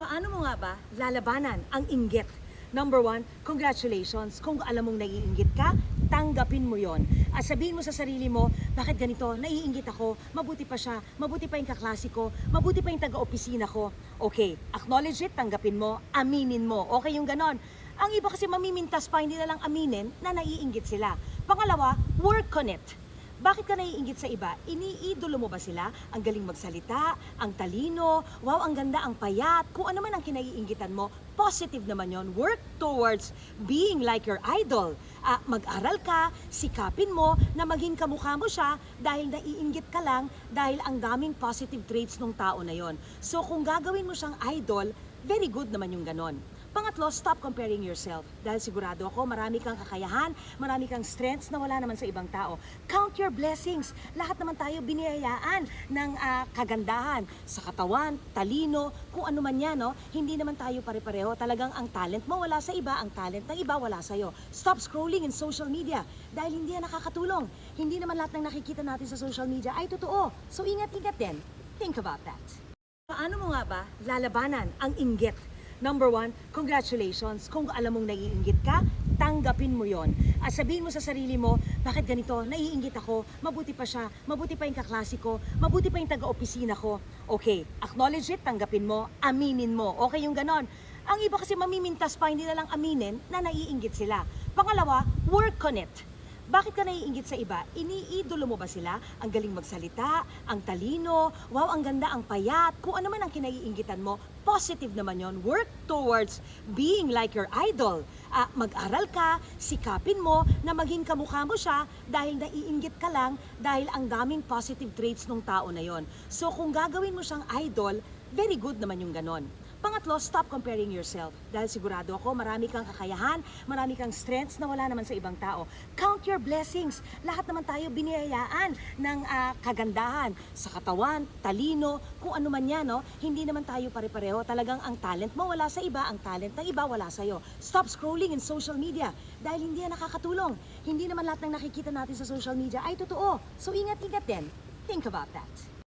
Paano mo nga ba lalabanan ang inggit? Number one, congratulations. Kung alam mong naiinggit ka, tanggapin mo yon. At sabihin mo sa sarili mo, bakit ganito? Naiinggit ako, mabuti pa siya, mabuti pa yung kaklase ko, mabuti pa yung taga-opisina ko. Okay, acknowledge it, tanggapin mo, aminin mo. Okay yung ganon. Ang iba kasi mamimintas pa, hindi na lang aminin na naiinggit sila. Pangalawa, work on it. Bakit ka naiinggit sa iba? Iniidolo mo ba sila? Ang galing magsalita, ang talino, wow, ang ganda, ang payat. Kung ano man ang kinaiinggitan mo, positive naman yon. Work towards being like your idol. Mag-aral ka, sikapin mo na maging kamukha mo siya dahil naiinggit ka lang dahil ang daming positive traits ng tao na yon. So kung gagawin mo siyang idol, very good naman yung ganon. Pangatlo, stop comparing yourself. Dahil sigurado ako, marami kang kakayahan, marami kang strengths na wala naman sa ibang tao. Count your blessings. Lahat naman tayo biniyayaan ng kagandahan sa katawan, talino, kung ano man yan, no? Hindi naman tayo pare-pareho. Talagang ang talent mo wala sa iba, ang talent ng iba wala sa'yo. Stop scrolling in social media dahil hindi yan nakakatulong. Hindi naman lahat ng nakikita natin sa social media ay totoo. So ingat-ingat din. Think about that. Paano mo nga ba lalabanan ang inggit? Number one, congratulations. Kung alam mong naiinggit ka, tanggapin mo yon. At sabihin mo sa sarili mo, bakit ganito? Naiinggit ako, mabuti pa siya, mabuti pa yung kaklase ko, mabuti pa yung taga-opisina ko. Okay, acknowledge it, tanggapin mo, aminin mo. Okay yung ganon. Ang iba kasi mamimintas pa, hindi na lang aminin na naiinggit sila. Pangalawa, work on it. Bakit ka naiinggit sa iba? Iniidolo mo ba sila? Ang galing magsalita, ang talino, wow, ang ganda, ang payat. Kung ano man ang kinaiinggitan mo, positive naman yon. Work towards being like your idol. Mag-aral ka, sikapin mo na maging kamukha mo siya dahil naiinggit ka lang dahil ang daming positive traits ng tao na yon. So kung gagawin mo siyang idol, very good naman yung ganon. Pangatlo, stop comparing yourself. Dahil sigurado ako, marami kang kakayahan, marami kang strengths na wala naman sa ibang tao. Count your blessings. Lahat naman tayo biniyayaan ng kagandahan sa katawan, talino, kung ano man yan, no? Hindi naman tayo pare-pareho. Talagang ang talent mo wala sa iba, ang talent ng iba wala sa'yo. Stop scrolling in social media dahil hindi yan nakakatulong. Hindi naman lahat ng nakikita natin sa social media ay totoo. So ingat-ingat din. Think about that.